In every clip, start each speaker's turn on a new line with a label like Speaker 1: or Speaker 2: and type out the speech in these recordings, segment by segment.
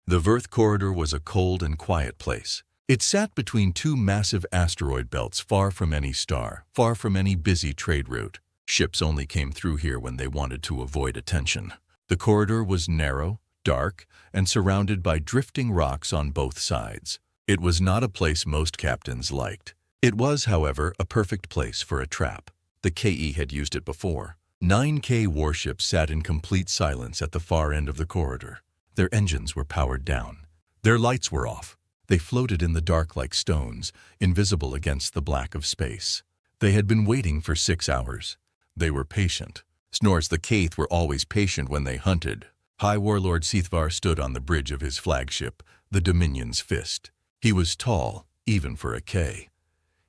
Speaker 1: The Verth corridor was a cold and quiet place. It sat between two massive asteroid belts far from any star, far from any busy trade route. Ships only came through here when they wanted to avoid attention. The corridor was narrow, dark, and surrounded by drifting rocks on both sides. It was not a place most captains liked. It was, however, a perfect place for a trap. The KE had used it before. 9K warships sat in complete silence at the far end of the corridor. Their engines were powered down. Their lights were off. They floated in the dark like stones, invisible against the black of space. They had been waiting for 6 hours. They were patient. Snores the Kaith were always patient when they hunted. High Warlord Sithvar stood on the bridge of his flagship, the Dominion's Fist. He was tall, even for a K.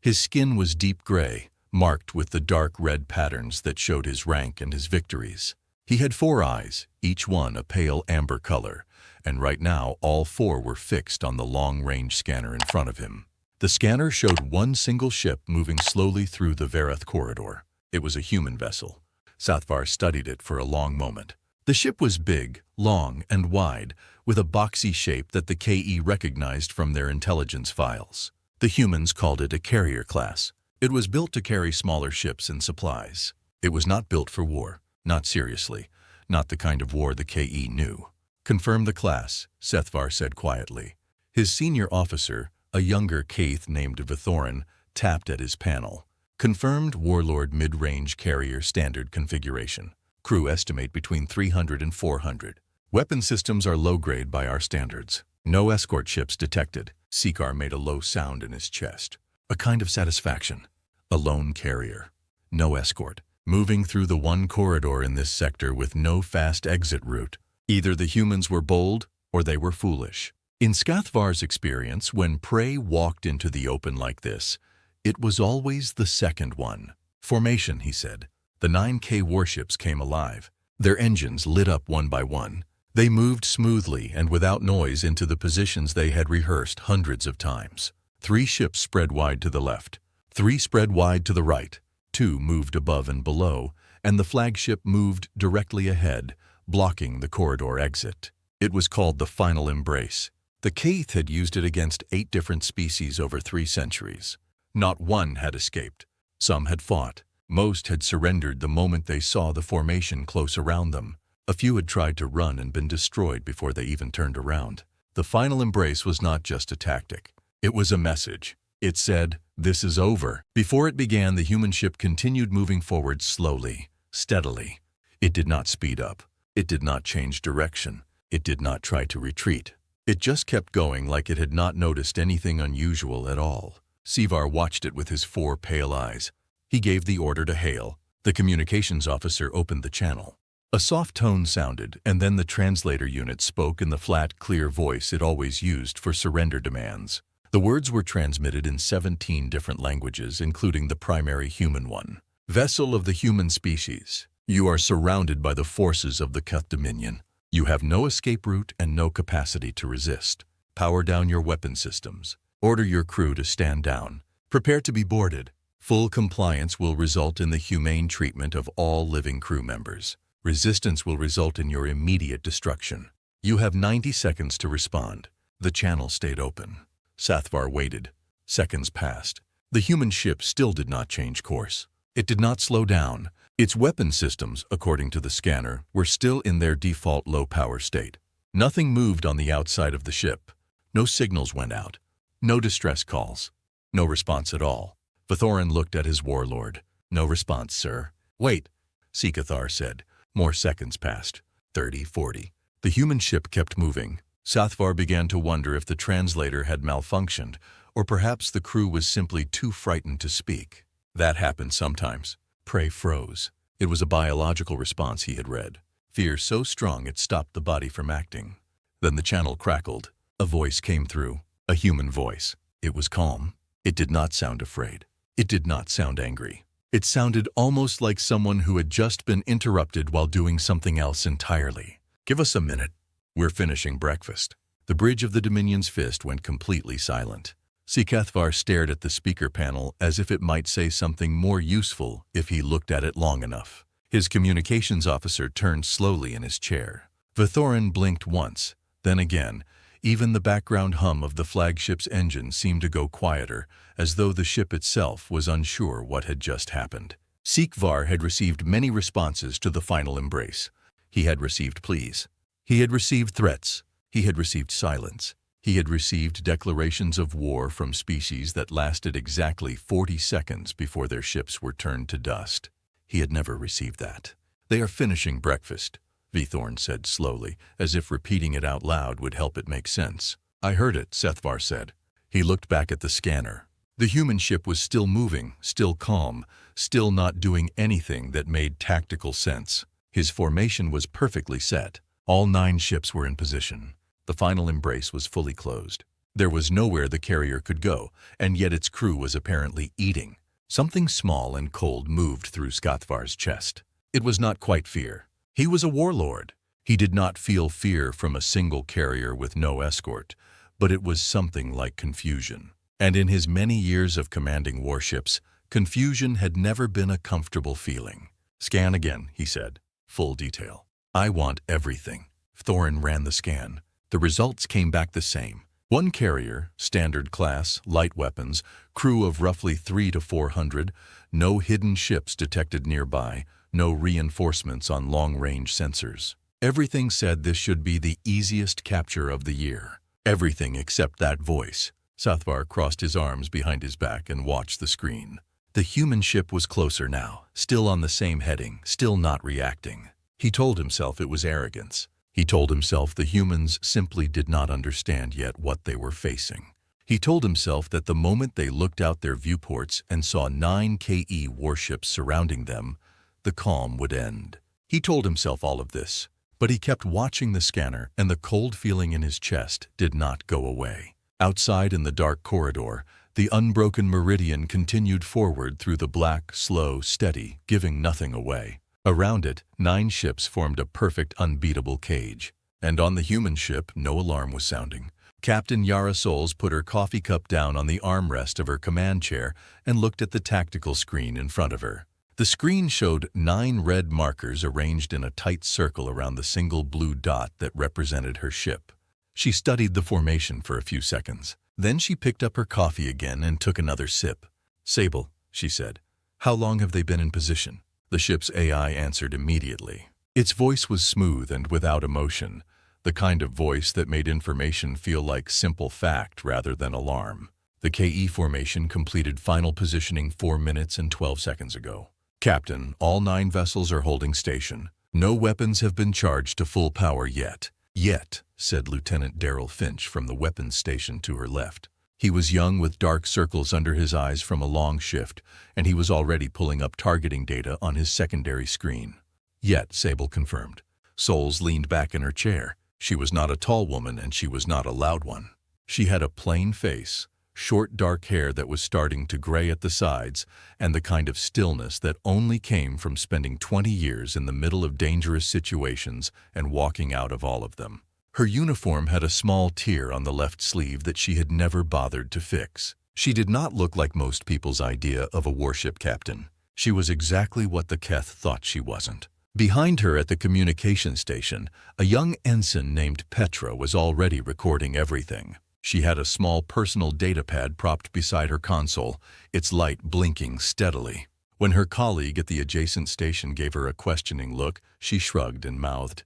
Speaker 1: His skin was deep gray, marked with the dark red patterns that showed his rank and his victories. He had 4 eyes, each one a pale amber color, and right now all 4 were fixed on the long-range scanner in front of him. The scanner showed one single ship moving slowly through the Verth corridor. It was a human vessel. Sithvar studied it for a long moment. The ship was big, long, and wide, with a boxy shape that the KE recognized from their intelligence files. The humans called it a carrier class. It was built to carry smaller ships and supplies. It was not built for war, not seriously, not the kind of war the KE knew. "Confirm the class," Sithvar said quietly. His senior officer, a younger Kaith named Vithorin, tapped at his panel. "Confirmed Warlord mid-range carrier standard configuration. Crew estimate between 300 and 400. Weapon systems are low-grade by our standards. No escort ships detected." Sikar made a low sound in his chest. A kind of satisfaction. A lone carrier. No escort. Moving through the one corridor in this sector with no fast exit route. Either the humans were bold or they were foolish. In Scathvar's experience, when prey walked into the open like this, it was always the second one. "Formation," he said. The 9K warships came alive. Their engines lit up one by one. They moved smoothly and without noise into the positions they had rehearsed hundreds of times. 3 ships spread wide to the left. 3 spread wide to the right. 2 moved above and below, and the flagship moved directly ahead, blocking the corridor exit. It was called the Final Embrace. The Kaith had used it against 8 different species over 3 centuries. Not one had escaped. Some had fought. Most had surrendered the moment they saw the formation close around them. A few had tried to run and been destroyed before they even turned around. The Final Embrace was not just a tactic. It was a message. It said, "This is over." Before it began, the human ship continued moving forward slowly, steadily. It did not speed up. It did not change direction. It did not try to retreat. It just kept going like it had not noticed anything unusual at all. Sithvar watched it with his 4 pale eyes. He gave the order to hail. The communications officer opened the channel. A soft tone sounded, and then the translator unit spoke in the flat, clear voice it always used for surrender demands. The words were transmitted in 17 different languages, including the primary human one. "Vessel of the human species, you are surrounded by the forces of the Keth Dominion. You have no escape route and no capacity to resist. Power down your weapon systems. Order your crew to stand down. Prepare to be boarded. Full compliance will result in the humane treatment of all living crew members. Resistance will result in your immediate destruction. You have 90 seconds to respond." The channel stayed open. Sithvar waited. Seconds passed. The human ship still did not change course. It did not slow down. Its weapon systems, according to the scanner, were still in their default low-power state. Nothing moved on the outside of the ship. No signals went out. No distress calls. No response at all. Vithorin looked at his warlord. "No response, sir." "Wait," Sikathar said. More seconds passed. 30, 40. The human ship kept moving. Sithvar began to wonder if the translator had malfunctioned, or perhaps the crew was simply too frightened to speak. That happened sometimes. Prey froze. It was a biological response he had read. Fear so strong it stopped the body from acting. Then the channel crackled. A voice came through. A human voice. It was calm. It did not sound afraid. It did not sound angry. It sounded almost like someone who had just been interrupted while doing something else entirely. "Give us a minute. We're finishing breakfast." The bridge of the Dominion's Fist went completely silent. Sikathvar stared at the speaker panel as if it might say something more useful if he looked at it long enough. His communications officer turned slowly in his chair. Vithorin blinked once, then again, Even the background hum of the flagship's engine seemed to go quieter, as though the ship itself was unsure what had just happened. Sikvar had received many responses to the final embrace. He had received pleas. He had received threats. He had received silence. He had received declarations of war from species that lasted exactly 40 seconds before their ships were turned to dust. He had never received that. "They are finishing breakfast," Vithorn said slowly, as if repeating it out loud would help it make sense. "I heard it," Sethvar said. He looked back at the scanner. The human ship was still moving, still calm, still not doing anything that made tactical sense. His formation was perfectly set. All 9 ships were in position. The final embrace was fully closed. There was nowhere the carrier could go, and yet its crew was apparently eating. Something small and cold moved through Skathvar's chest. It was not quite fear. He was a warlord. He did not feel fear from a single carrier with no escort, but it was something like confusion. And in his many years of commanding warships, confusion had never been a comfortable feeling. "Scan again," he said. "Full detail. I want everything." Thorin ran the scan. The results came back the same. 1 carrier, standard class, light weapons, crew of roughly 300 to 400, no hidden ships detected nearby, no reinforcements on long-range sensors. Everything said this should be the easiest capture of the year. Everything except that voice. Sethvar crossed his arms behind his back and watched the screen. The human ship was closer now, still on the same heading, still not reacting. He told himself it was arrogance. He told himself the humans simply did not understand yet what they were facing. He told himself that the moment they looked out their viewports and saw 9 KE warships surrounding them, the calm would end. He told himself all of this, but he kept watching the scanner, and the cold feeling in his chest did not go away. Outside in the dark corridor, the unbroken meridian continued forward through the black, slow, steady, giving nothing away. Around it, 9 ships formed a perfect, unbeatable cage. And on the human ship, no alarm was sounding. Captain Yara Sols put her coffee cup down on the armrest of her command chair and looked at the tactical screen in front of her. The screen showed 9 red markers arranged in a tight circle around the single blue dot that represented her ship. She studied the formation for a few seconds. Then she picked up her coffee again and took another sip. "Sable," she said, "how long have they been in position?" The ship's AI answered immediately. Its voice was smooth and without emotion, the kind of voice that made information feel like simple fact rather than alarm. "The KE formation completed final positioning 4 minutes and 12 seconds ago. Captain, all 9 vessels are holding station. No weapons have been charged to full power yet." "Yet," said Lieutenant Daryl Finch from the weapons station to her left. He was young with dark circles under his eyes from a long shift, and he was already pulling up targeting data on his secondary screen. "Yet," Sable confirmed. Sols leaned back in her chair. She was not a tall woman, and she was not a loud one. She had a plain face, short dark hair that was starting to gray at the sides, and the kind of stillness that only came from spending 20 years in the middle of dangerous situations and walking out of all of them. Her uniform had a small tear on the left sleeve that she had never bothered to fix. She did not look like most people's idea of a warship captain. She was exactly what the Keth thought she wasn't. Behind her at the communication station, a young ensign named Petra was already recording everything. She had a small personal datapad propped beside her console, its light blinking steadily. When her colleague at the adjacent station gave her a questioning look, she shrugged and mouthed,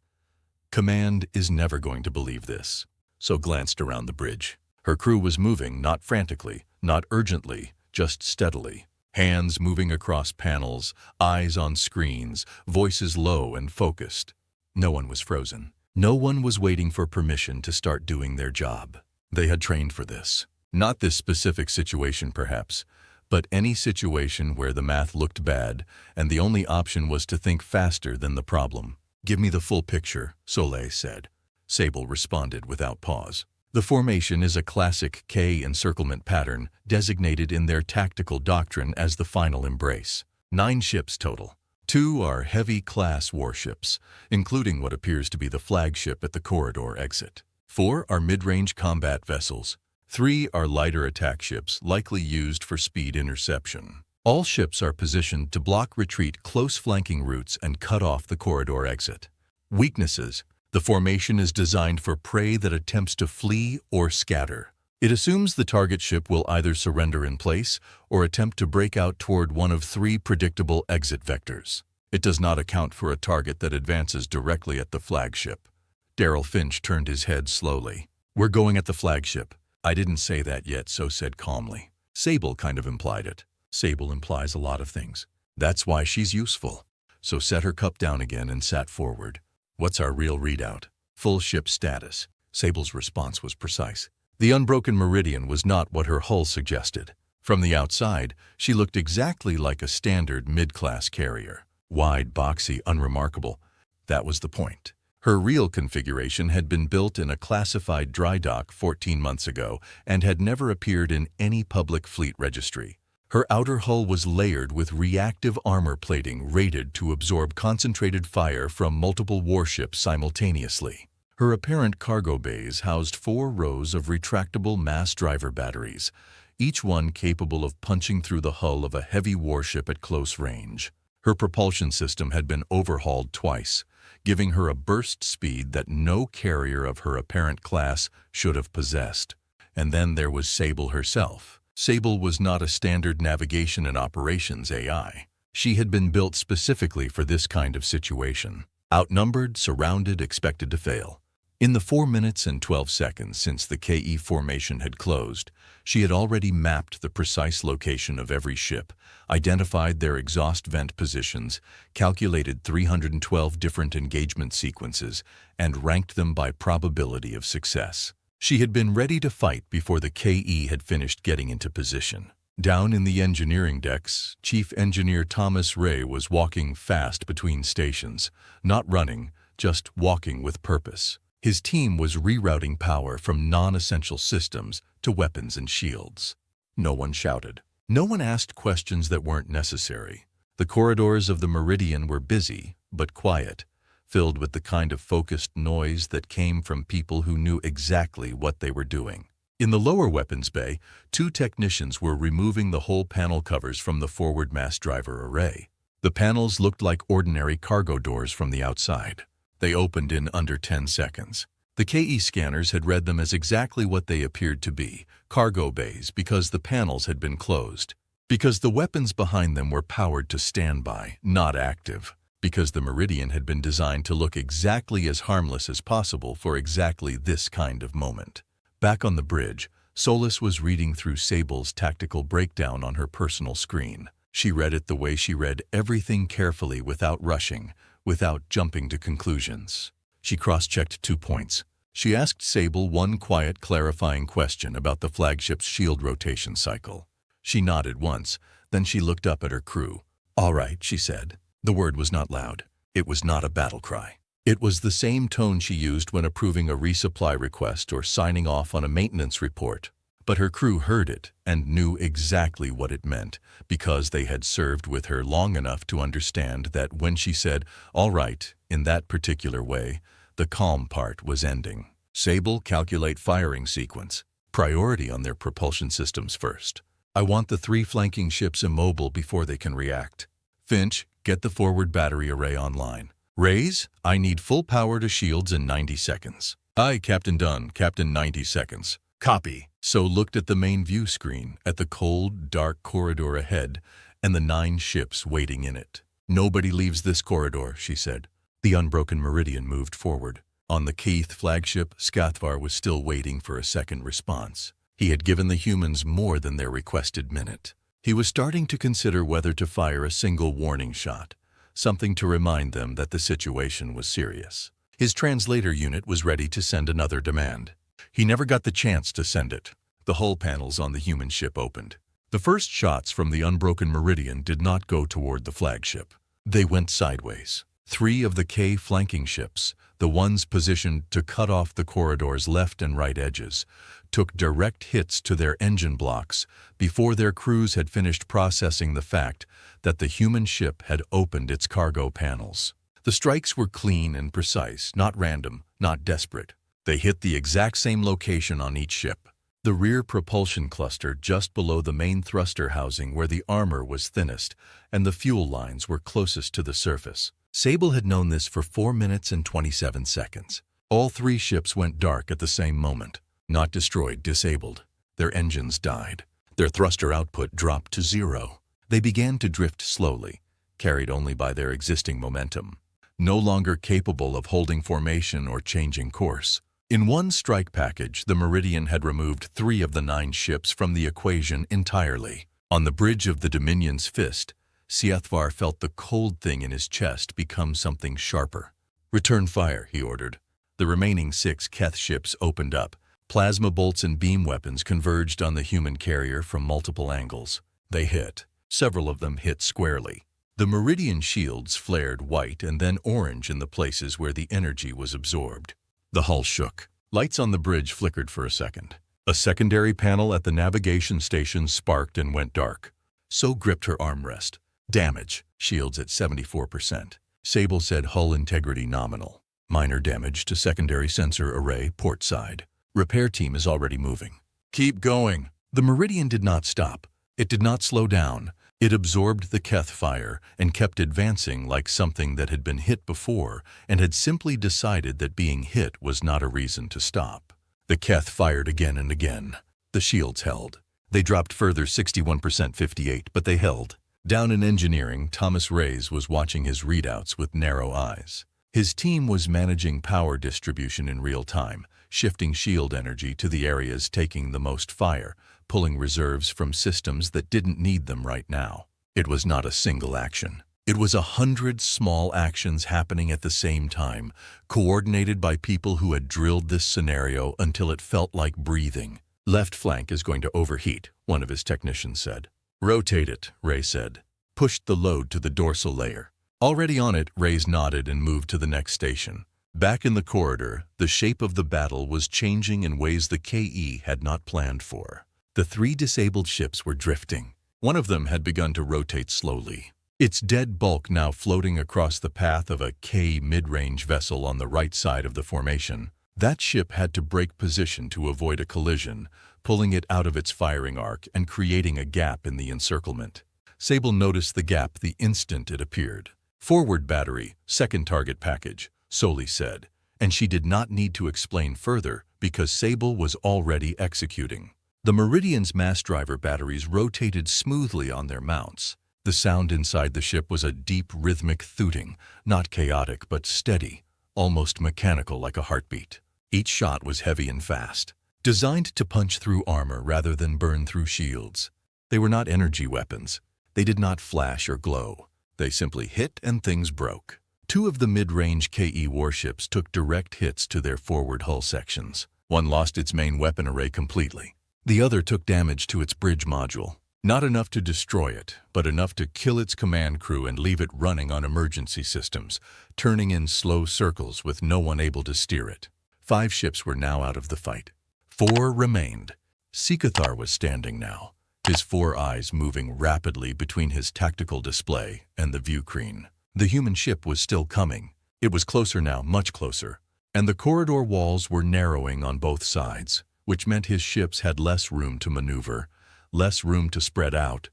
Speaker 1: "Command is never going to believe this," so glanced around the bridge. Her crew was moving, not frantically, not urgently, just steadily. Hands moving across panels, eyes on screens, voices low and focused. No one was frozen. No one was waiting for permission to start doing their job. They had trained for this. Not this specific situation, perhaps, but any situation where the math looked bad and the only option was to think faster than the problem. "Give me the full picture," Soleil said. Sable responded without pause. The formation is a classic K encirclement pattern designated in their tactical doctrine as the final embrace. 9 ships total. 2 are heavy-class warships, including what appears to be the flagship at the corridor exit. 4 are mid-range combat vessels. 3 are lighter attack ships, likely used for speed interception. All ships are positioned to block retreat close flanking routes and cut off the corridor exit. Weaknesses: The formation is designed for prey that attempts to flee or scatter. It assumes the target ship will either surrender in place or attempt to break out toward one of three predictable exit vectors. It does not account for a target that advances directly at the flagship. Daryl Finch turned his head slowly. "We're going at the flagship." "I didn't say that yet," So said calmly. "Sable kind of implied it." "Sable implies a lot of things." "That's why she's useful." So set her cup down again and sat forward. "What's our real readout?" "Full ship status." Sable's response was precise. The unbroken meridian was not what her hull suggested. From the outside, she looked exactly like a standard mid-class carrier. Wide, boxy, unremarkable. That was the point. Her real configuration had been built in a classified dry dock 14 months ago and had never appeared in any public fleet registry. Her outer hull was layered with reactive armor plating rated to absorb concentrated fire from multiple warships simultaneously. Her apparent cargo bays housed 4 rows of retractable mass driver batteries, each one capable of punching through the hull of a heavy warship at close range. Her propulsion system had been overhauled twice, giving her a burst speed that no carrier of her apparent class should have possessed. And then there was Sable herself. Sable was not a standard navigation and operations AI. She had been built specifically for this kind of situation. Outnumbered, surrounded, expected to fail. In the 4 minutes and 12 seconds since the KE formation had closed, she had already mapped the precise location of every ship, identified their exhaust vent positions, calculated 312 different engagement sequences, and ranked them by probability of success. She had been ready to fight before the KE had finished getting into position. Down in the engineering decks, Chief Engineer Thomas Ray was walking fast between stations, not running, just walking with purpose. His team was rerouting power from non-essential systems to weapons and shields. No one shouted. No one asked questions that weren't necessary. The corridors of the Meridian were busy, but quiet, filled with the kind of focused noise that came from people who knew exactly what they were doing. In the lower weapons bay, 2 technicians were removing the whole panel covers from the forward mass driver array. The panels looked like ordinary cargo doors from the outside. They opened in under 10 seconds. The KE scanners had read them as exactly what they appeared to be, cargo bays, because the panels had been closed. Because the weapons behind them were powered to standby, not active. Because the Meridian had been designed to look exactly as harmless as possible for exactly this kind of moment. Back on the bridge, Solis was reading through Sable's tactical breakdown on her personal screen. She read it the way she read everything carefully without rushing, without jumping to conclusions. She cross-checked 2 points. She asked Sable one quiet, clarifying question about the flagship's shield rotation cycle. She nodded once, then she looked up at her crew. "All right," she said. The word was not loud. It was not a battle cry. It was the same tone she used when approving a resupply request or signing off on a maintenance report. But her crew heard it and knew exactly what it meant because they had served with her long enough to understand that when she said, "all right," in that particular way, the calm part was ending. Sable, calculate firing sequence. Priority on their propulsion systems first. I want the 3 flanking ships immobile before they can react. Finch, get the forward battery array online. Rays, I need full power to shields in 90 seconds. Aye, Captain Dunn, Captain 90 seconds. Copy. So looked at the main view screen, at the cold, dark corridor ahead, and the 9 ships waiting in it. "Nobody leaves this corridor," she said. The unbroken Meridian moved forward. On the Keith flagship, Scathvar was still waiting for a second response. He had given the humans more than their requested minute. He was starting to consider whether to fire a single warning shot, something to remind them that the situation was serious. His translator unit was ready to send another demand. He never got the chance to send it. The hull panels on the human ship opened. The first shots from the unbroken Meridian did not go toward the flagship. They went sideways. 3 of the K flanking ships, the ones positioned to cut off the corridor's left and right edges, took direct hits to their engine blocks before their crews had finished processing the fact that the human ship had opened its cargo panels. The strikes were clean and precise, not random, not desperate. They hit the exact same location on each ship. The rear propulsion cluster just below the main thruster housing where the armor was thinnest and the fuel lines were closest to the surface. Sable had known this for 4 minutes and 27 seconds. All 3 ships went dark at the same moment. Not destroyed, disabled. Their engines died. Their thruster output dropped to 0. They began to drift slowly, carried only by their existing momentum. No longer capable of holding formation or changing course. In one strike package, the Meridian had removed 3 of the 9 ships from the equation entirely. On the bridge of the Dominion's fist, Siathvar felt the cold thing in his chest become something sharper. "Return fire," he ordered. The remaining 6 Keth ships opened up. Plasma bolts and beam weapons converged on the human carrier from multiple angles. They hit. Several of them hit squarely. The Meridian shields flared white and then orange in the places where the energy was absorbed. The hull shook. Lights on the bridge flickered for a second. A secondary panel at the navigation station sparked and went dark. So gripped her armrest. Damage. Shields at 74%. Sable said hull integrity nominal. Minor damage to secondary sensor array port side. Repair team is already moving. Keep going. The Meridian did not stop. It did not slow down. It absorbed the Keth fire and kept advancing like something that had been hit before and had simply decided that being hit was not a reason to stop. The Keth fired again and again. The shields held. They dropped further 61%, 58, but they held. Down in engineering, Thomas Reyes was watching his readouts with narrow eyes. His team was managing power distribution in real time, shifting shield energy to the areas taking the most fire, pulling reserves from systems that didn't need them right now. It was not a single action. It was 100 small actions happening at the same time, coordinated by people who had drilled this scenario until it felt like breathing. "Left flank is going to overheat," one of his technicians said. "Rotate it," Ray said. Pushed the load to the dorsal layer. Already on it, Reyes nodded and moved to the next station. Back in the corridor, the shape of the battle was changing in ways the KE had not planned for. The 3 disabled ships were drifting. One of them had begun to rotate slowly. Its dead bulk now floating across the path of a K mid-range vessel on the right side of the formation. That ship had to break position to avoid a collision, pulling it out of its firing arc and creating a gap in the encirclement. Sable noticed the gap the instant it appeared. "Forward battery, second target package," Soli said, and she did not need to explain further because Sable was already executing. The Meridian's mass driver batteries rotated smoothly on their mounts. The sound inside the ship was a deep rhythmic thooting, not chaotic but steady, almost mechanical like a heartbeat. Each shot was heavy and fast, designed to punch through armor rather than burn through shields. They were not energy weapons. They did not flash or glow. They simply hit and things broke. 2 of the mid-range KE warships took direct hits to their forward hull sections. One lost its main weapon array completely. The other took damage to its bridge module. Not enough to destroy it, but enough to kill its command crew and leave it running on emergency systems, turning in slow circles with no one able to steer it. 5 ships were now out of the fight. 4 remained. Sikathar was standing now, his 4 eyes moving rapidly between his tactical display and the view screen. The human ship was still coming. It was closer now, much closer. And the corridor walls were narrowing on both sides, which meant his ships had less room to maneuver, less room to spread out,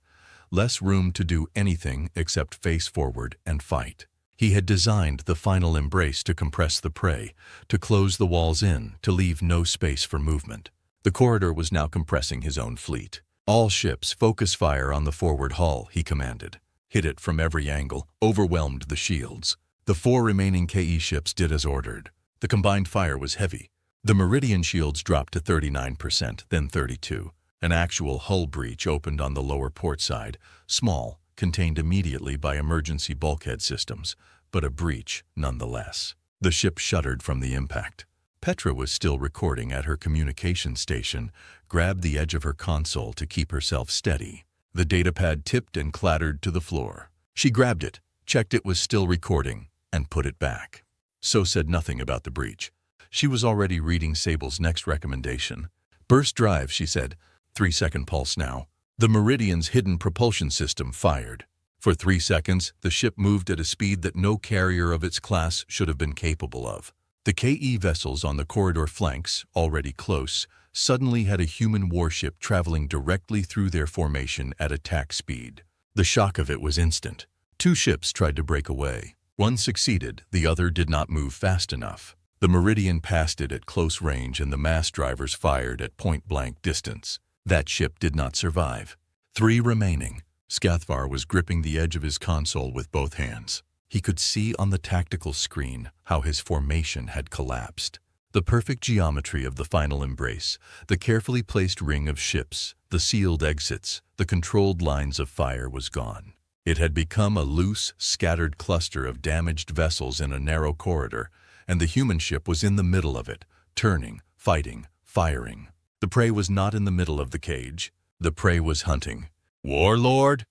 Speaker 1: less room to do anything except face forward and fight. He had designed the final embrace to compress the prey, to close the walls in, to leave no space for movement. The corridor was now compressing his own fleet. "All ships, focus fire on the forward hull," he commanded. Hit it from every angle, overwhelmed the shields. The 4 remaining KE ships did as ordered. The combined fire was heavy. The Meridian shields dropped to 39%, then 32%. An actual hull breach opened on the lower port side, small, contained immediately by emergency bulkhead systems, but a breach nonetheless. The ship shuddered from the impact. Petra was still recording at her communication station, grabbed the edge of her console to keep herself steady. The datapad tipped and clattered to the floor. She grabbed it, checked it was still recording, and put it back. So said nothing about the breach. She was already reading Sable's next recommendation. "Burst drive," she said. 3-second pulse now. The Meridian's hidden propulsion system fired. For 3 seconds, the ship moved at a speed that no carrier of its class should have been capable of. The KE vessels on the corridor flanks, already close, suddenly had a human warship traveling directly through their formation at attack speed. The shock of it was instant. 2 ships tried to break away. One succeeded, the other did not move fast enough. The Meridian passed it at close range and the mass drivers fired at point-blank distance. That ship did not survive. 3 remaining. Scathvar was gripping the edge of his console with both hands. He could see on the tactical screen how his formation had collapsed. The perfect geometry of the final embrace, the carefully placed ring of ships, the sealed exits, the controlled lines of fire was gone. It had become a loose, scattered cluster of damaged vessels in a narrow corridor, and the human ship was in the middle of it, turning, fighting, firing. The prey was not in the middle of the cage. The prey was hunting. "Warlord?"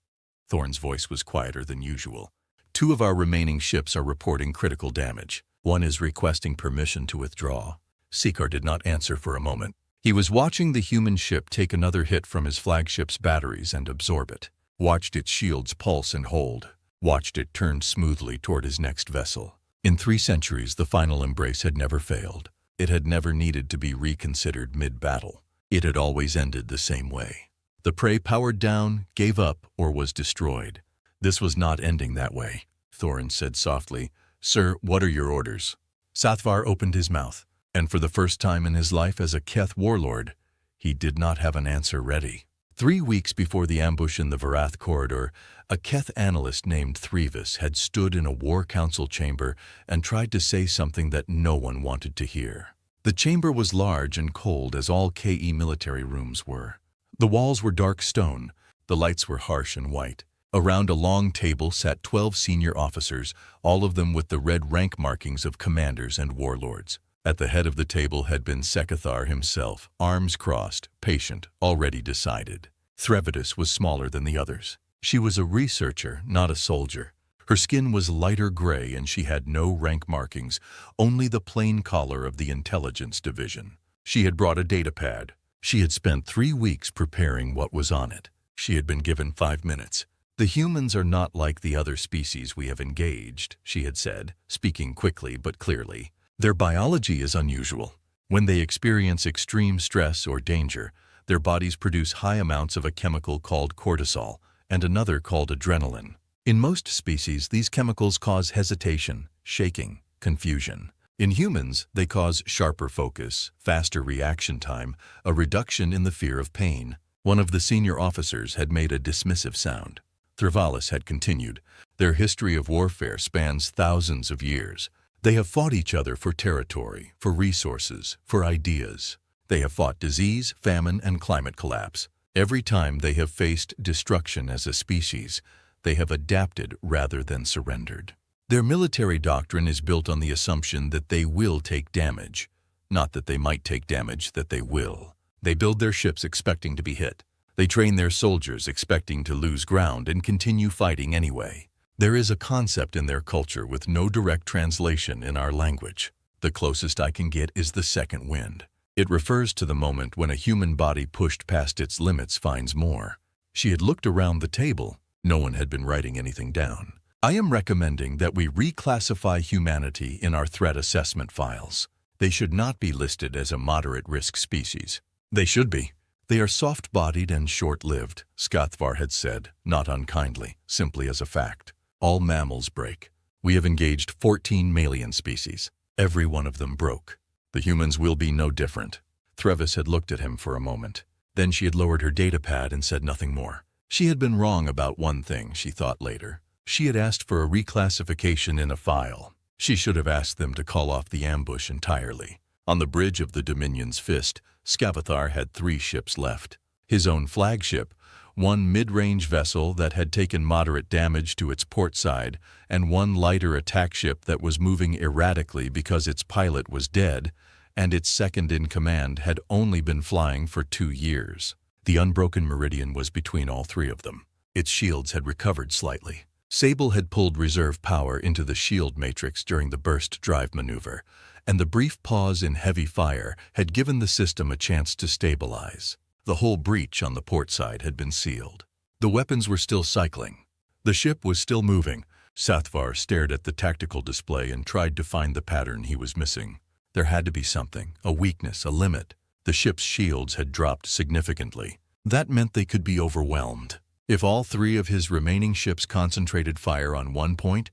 Speaker 1: Thorne's voice was quieter than usual. "2 of our remaining ships are reporting critical damage. One is requesting permission to withdraw." Sikar did not answer for a moment. He was watching the human ship take another hit from his flagship's batteries and absorb it. Watched its shields pulse and hold. Watched it turn smoothly toward his next vessel. In 3 centuries, the final embrace had never failed. It had never needed to be reconsidered mid-battle. It had always ended the same way. The prey powered down, gave up, or was destroyed. This was not ending that way. Thorin said softly, "Sir, what are your orders?" Sathvar opened his mouth, and for the first time in his life as a Keth warlord, he did not have an answer ready. 3 weeks before the ambush in the Varath corridor, a Keth analyst named Threvis had stood in a War Council chamber and tried to say something that no one wanted to hear. The chamber was large and cold as all KE military rooms were. The walls were dark stone, the lights were harsh and white. Around a long table sat 12 senior officers, all of them with the red rank markings of commanders and warlords. At the head of the table had been Sekathar himself, arms crossed, patient, already decided. Threvitis was smaller than the others. She was a researcher, not a soldier. Her skin was lighter gray and she had no rank markings, only the plain collar of the intelligence division. She had brought a datapad. She had spent 3 weeks preparing what was on it. She had been given 5 minutes. "The humans are not like the other species we have engaged," she had said, speaking quickly but clearly. "Their biology is unusual. When they experience extreme stress or danger, their bodies produce high amounts of a chemical called cortisol and another called adrenaline. In most species, these chemicals cause hesitation, shaking, confusion. In humans, they cause sharper focus, faster reaction time, a reduction in the fear of pain." One of the senior officers had made a dismissive sound. Threvalis had continued, "Their history of warfare spans thousands of years. They have fought each other for territory, for resources, for ideas. They have fought disease, famine, and climate collapse. Every time they have faced destruction as a species, they have adapted rather than surrendered. Their military doctrine is built on the assumption that they will take damage, not that they might take damage, that they will. They build their ships expecting to be hit. They train their soldiers expecting to lose ground and continue fighting anyway. There is a concept in their culture with no direct translation in our language. The closest I can get is the second wind. It refers to the moment when a human body pushed past its limits finds more." She had looked around the table. No one had been writing anything down. "I am recommending that we reclassify humanity in our threat assessment files. They should not be listed as a moderate-risk species." "They should be. They are soft-bodied and short-lived," Scathvar had said, not unkindly, simply as a fact. "All mammals break. We have engaged 14 mammalian species. Every one of them broke. The humans will be no different." Threvis had looked at him for a moment. Then she had lowered her datapad and said nothing more. She had been wrong about one thing, she thought later. She had asked for a reclassification in a file. She should have asked them to call off the ambush entirely. On the bridge of the Dominion's Fist, Scathvar had 3 ships left. His own flagship, one mid-range vessel that had taken moderate damage to its port side, and one lighter attack ship that was moving erratically because its pilot was dead, and its second-in-command had only been flying for 2 years. The unbroken Meridian was between all 3 of them. Its shields had recovered slightly. Sable had pulled reserve power into the shield matrix during the burst drive maneuver, and the brief pause in heavy fire had given the system a chance to stabilize. The whole breach on the port side had been sealed. The weapons were still cycling. The ship was still moving. Sathvar stared at the tactical display and tried to find the pattern he was missing. There had to be something, a weakness, a limit. The ship's shields had dropped significantly. That meant they could be overwhelmed. If all 3 of his remaining ships concentrated fire on one point,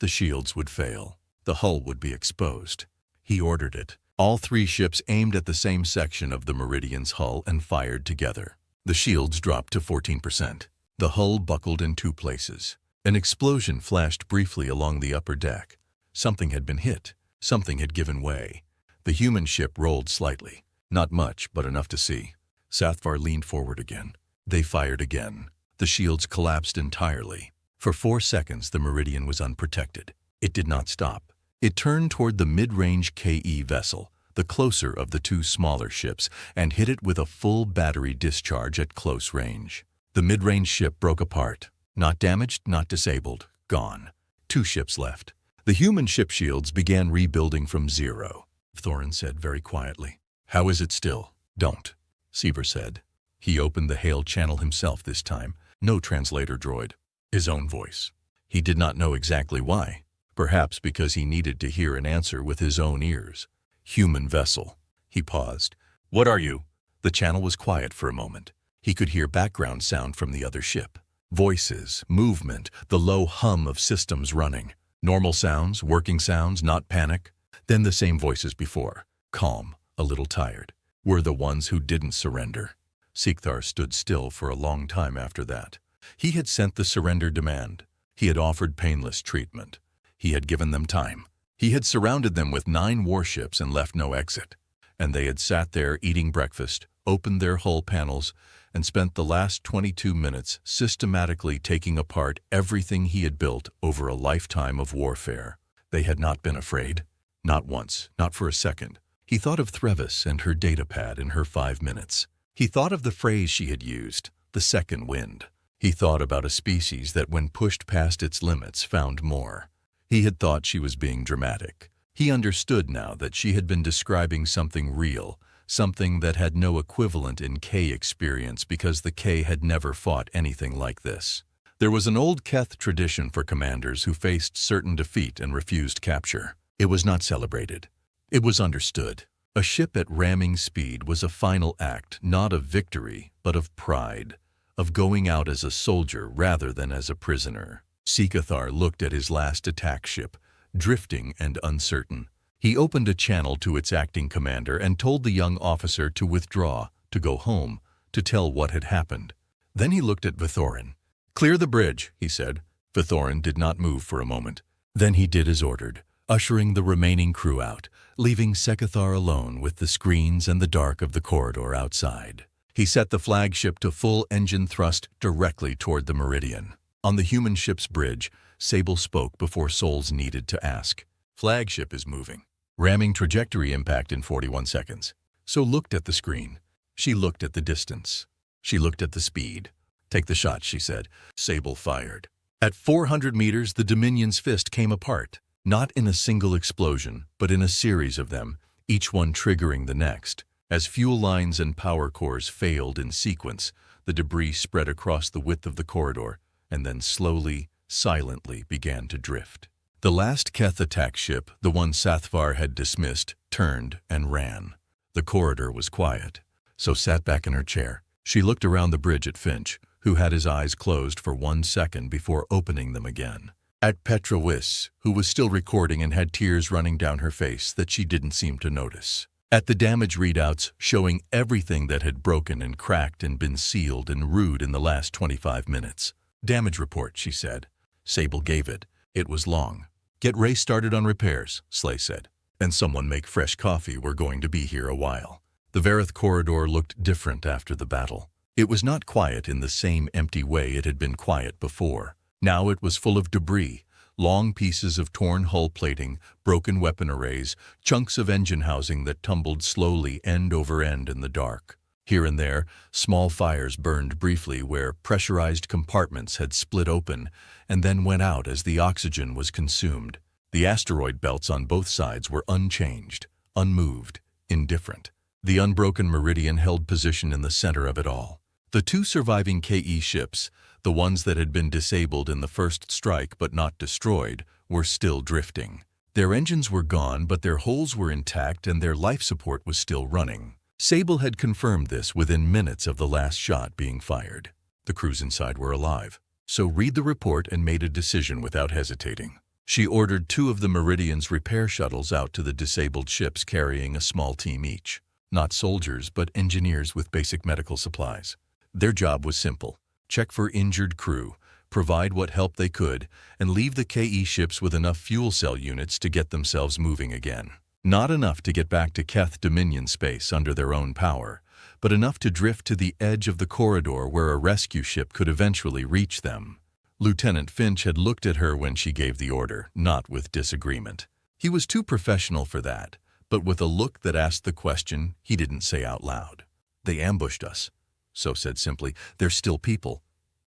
Speaker 1: the shields would fail. The hull would be exposed. He ordered it. All three ships aimed at the same section of the Meridian's hull and fired together. The shields dropped to 14%. The hull buckled in two places. An explosion flashed briefly along the upper deck. Something had been hit. Something had given way. The human ship rolled slightly. Not much, but enough to see. Sathvar leaned forward again. They fired again. The shields collapsed entirely. For 4 seconds, the Meridian was unprotected. It did not stop. It turned toward the mid-range KE vessel, the closer of the two smaller ships, and hit it with a full battery discharge at close range. The mid-range ship broke apart. Not damaged, not disabled. Gone. 2 ships left. The human ship shields began rebuilding from zero. Thorin said very quietly. "How is it still?" "Don't," Seaver said. He opened the hail channel himself this time. No translator droid. His own voice. He did not know exactly why. Perhaps because he needed to hear an answer with his own ears. "Human vessel." He paused. "What are you?" The channel was quiet for a moment. He could hear background sound from the other ship. Voices, movement, the low hum of systems running. Normal sounds, working sounds, not panic. Then the same voices before. Calm, a little tired. Were the ones who didn't surrender. Sikthar stood still for a long time after that. He had sent the surrender demand. He had offered painless treatment. He had given them time. He had surrounded them with 9 warships and left no exit. And they had sat there eating breakfast, opened their hull panels, and spent the last 22 minutes systematically taking apart everything he had built over a lifetime of warfare. They had not been afraid. Not once, not for a second. He thought of Threvis and her datapad in her 5 minutes. He thought of the phrase she had used, the second wind. He thought about a species that when pushed past its limits found more. He had thought she was being dramatic. He understood now that she had been describing something real, something that had no equivalent in K experience because the K had never fought anything like this. There was an old Keth tradition for commanders who faced certain defeat and refused capture. It was not celebrated. It was understood. A ship at ramming speed was a final act, not of victory, but of pride, of going out as a soldier rather than as a prisoner. Sikthar looked at his last attack ship, drifting and uncertain. He opened a channel to its acting commander and told the young officer to withdraw, to go home, to tell what had happened. Then he looked at Vithorin. "Clear the bridge," he said. Vithorin did not move for a moment. Then he did as ordered, ushering the remaining crew out, leaving Sekithar alone with the screens and the dark of the corridor outside. He set the flagship to full engine thrust directly toward the Meridian. On the human ship's bridge, Sable spoke before Souls needed to ask. "Flagship is moving. Ramming trajectory impact in 41 seconds. So looked at the screen. She looked at the distance. She looked at the speed. "Take the shot," she said. Sable fired. At 400 meters, the Dominion's fist came apart. Not in a single explosion, but in a series of them, each one triggering the next. As fuel lines and power cores failed in sequence, the debris spread across the width of the corridor, and then slowly, silently began to drift. The last Keth attack ship, the one Sathvar had dismissed, turned and ran. The corridor was quiet, so sat back in her chair. She looked around the bridge at Finch, who had his eyes closed for 1 second before opening them again. At Petra Wyss, who was still recording and had tears running down her face that she didn't seem to notice. At the damage readouts showing everything that had broken and cracked and been sealed and rued in the last 25 minutes. "Damage report," she said. Sable gave it. It was long. "Get race started on repairs," Slay said. "And someone make fresh coffee. We're going to be here a while." The Vareth corridor looked different after the battle. It was not quiet in the same empty way it had been quiet before. Now it was full of debris, long pieces of torn hull plating, broken weapon arrays, chunks of engine housing that tumbled slowly end over end in the dark. Here and there, small fires burned briefly where pressurized compartments had split open and then went out as the oxygen was consumed. The asteroid belts on both sides were unchanged, unmoved, indifferent. The unbroken Meridian held position in the center of it all. The 2 surviving KE ships, the ones that had been disabled in the first strike but not destroyed, were still drifting. Their engines were gone, but their hulls were intact and their life support was still running. Sable had confirmed this within minutes of the last shot being fired. The crews inside were alive. So read the report and made a decision without hesitating. She ordered 2 of the Meridian's repair shuttles out to the disabled ships carrying a small team each. Not soldiers, but engineers with basic medical supplies. Their job was simple: check for injured crew, provide what help they could, and leave the KE ships with enough fuel cell units to get themselves moving again. Not enough to get back to Keth Dominion space under their own power, but enough to drift to the edge of the corridor where a rescue ship could eventually reach them. Lieutenant Finch had looked at her when she gave the order, not with disagreement. He was too professional for that, but with a look that asked the question he didn't say out loud. "They ambushed us," So said simply. "They're still people.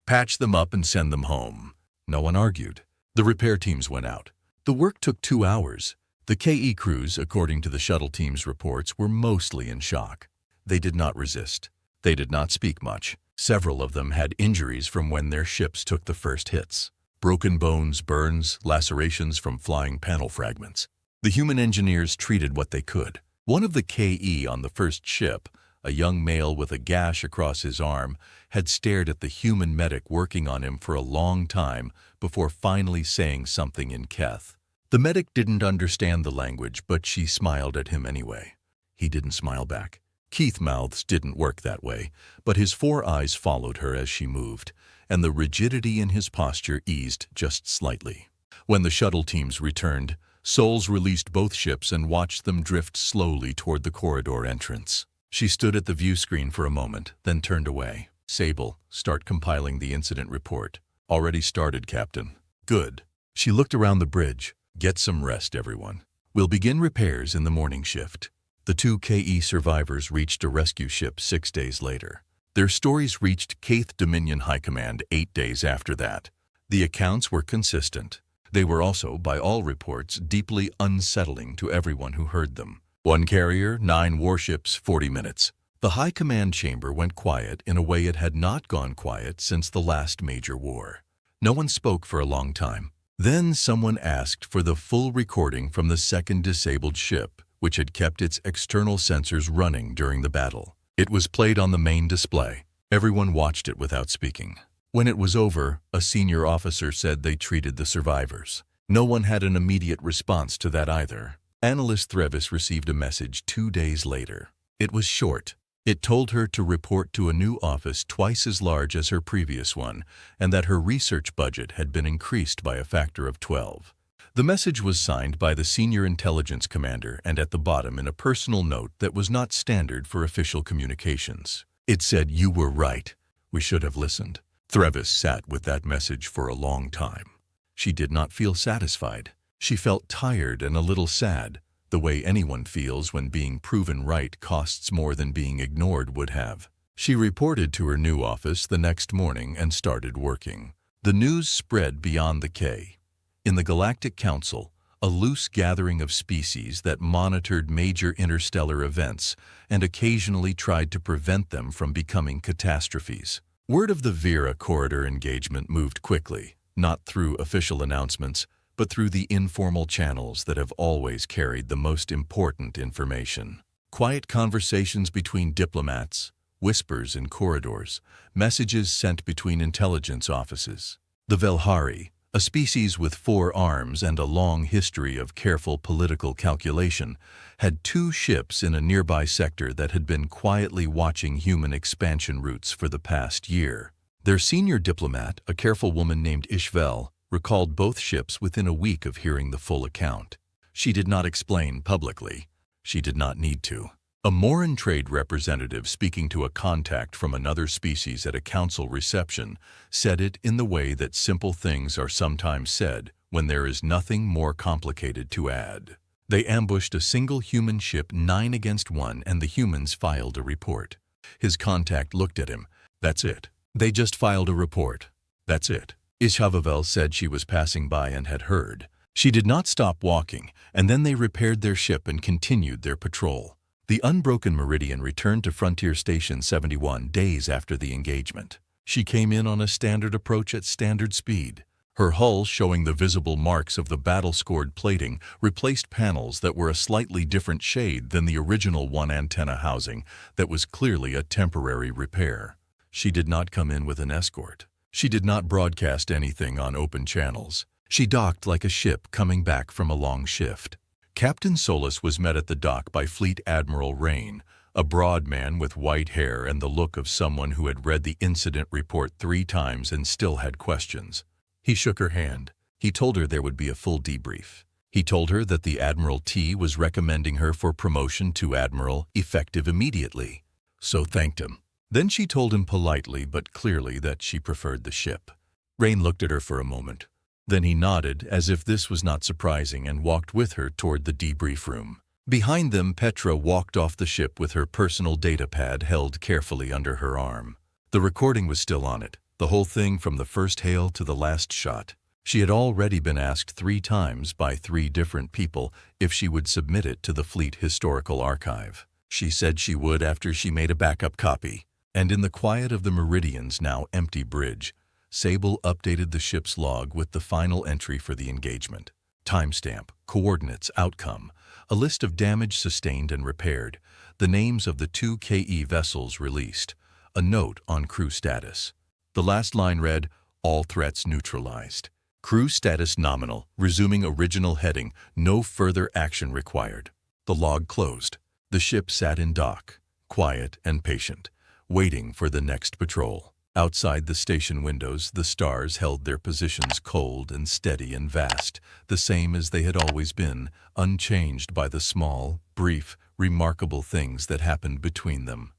Speaker 1: Patch them up and send them home." No one argued. The repair teams went out. The work took 2 hours. The KE crews, according to the shuttle team's reports, were mostly in shock. They did not resist. They did not speak much. Several of them had injuries from when their ships took the first hits. Broken bones, burns, lacerations from flying panel fragments. The human engineers treated what they could. One of the KE on the first ship, a young male with a gash across his arm, had stared at the human medic working on him for a long time before finally saying something in Keth. The medic didn't understand the language, but she smiled at him anyway. He didn't smile back. Keith mouths didn't work that way, but his 4 eyes followed her as she moved, and the rigidity in his posture eased just slightly. When the shuttle teams returned, Souls released both ships and watched them drift slowly toward the corridor entrance. She stood at the view screen for a moment, then turned away. "Sable, start compiling the incident report." "Already started, Captain." "Good." She looked around the bridge. "Get some rest, everyone. We'll begin repairs in the morning shift." The 2 KE survivors reached a rescue ship 6 days later. Their stories reached Keth Dominion High Command 8 days after that. The accounts were consistent. They were also, by all reports, deeply unsettling to everyone who heard them. 1 carrier, 9 warships, 40 minutes. The High Command chamber went quiet in a way it had not gone quiet since the last major war. No one spoke for a long time. Then someone asked for the full recording from the second disabled ship, which had kept its external sensors running during the battle. It was played on the main display. Everyone watched it without speaking. When it was over, a senior officer said they treated the survivors. No one had an immediate response to that either. Analyst Threvis received a message 2 days later. It was short. It told her to report to a new office twice as large as her previous one, and that her research budget had been increased by a factor of 12. The message was signed by the senior intelligence commander, and at the bottom in a personal note that was not standard for official communications. It said, "You were right. We should have listened." Threvis sat with that message for a long time. She did not feel satisfied. She felt tired and a little sad, the way anyone feels when being proven right costs more than being ignored would have. She reported to her new office the next morning and started working. The news spread beyond the K. In the Galactic Council, a loose gathering of species that monitored major interstellar events and occasionally tried to prevent them from becoming catastrophes. Word of the Vera corridor engagement moved quickly, not through official announcements, but through the informal channels that have always carried the most important information. Quiet conversations between diplomats, whispers in corridors, messages sent between intelligence offices. The Velhari, a species with 4 arms and a long history of careful political calculation, had 2 ships in a nearby sector that had been quietly watching human expansion routes for the past year. Their senior diplomat, a careful woman named Ishvel, recalled both ships within a week of hearing the full account. She did not explain publicly. She did not need to. A Moran trade representative speaking to a contact from another species at a council reception said it in the way that simple things are sometimes said when there is nothing more complicated to add. They ambushed a single human ship 9 against 1, and the humans filed a report. His contact looked at him. "That's it. They just filed a report. That's it." Ishavavel said she was passing by and had heard. She did not stop walking, and then they repaired their ship and continued their patrol. The unbroken Meridian returned to Frontier Station 71 days after the engagement. She came in on a standard approach at standard speed. Her hull, showing the visible marks of the battle-scored plating, replaced panels that were a slightly different shade than the original 1 antenna housing that was clearly a temporary repair. She did not come in with an escort. She did not broadcast anything on open channels. She docked like a ship coming back from a long shift. Captain Solus was met at the dock by Fleet Admiral Rain, a broad man with white hair and the look of someone who had read the incident report 3 times and still had questions. He shook her hand. He told her there would be a full debrief. He told her that the Admiralty was recommending her for promotion to Admiral effective immediately, so thanked him. Then she told him politely but clearly that she preferred the ship. Rain looked at her for a moment. Then he nodded as if this was not surprising and walked with her toward the debrief room. Behind them, Petra walked off the ship with her personal data pad held carefully under her arm. The recording was still on it, the whole thing from the first hail to the last shot. She had already been asked 3 times by 3 different people if she would submit it to the Fleet Historical Archive. She said she would after she made a backup copy. And in the quiet of the Meridian's now empty bridge, Sable updated the ship's log with the final entry for the engagement. Timestamp, coordinates, outcome, a list of damage sustained and repaired, the names of the 2 KE vessels released, a note on crew status. The last line read, "All threats neutralized. Crew status nominal, resuming original heading, no further action required." The log closed. The ship sat in dock, quiet and patient, waiting for the next patrol. Outside the station windows, the stars held their positions cold and steady and vast, the same as they had always been, unchanged by the small, brief, remarkable things that happened between them.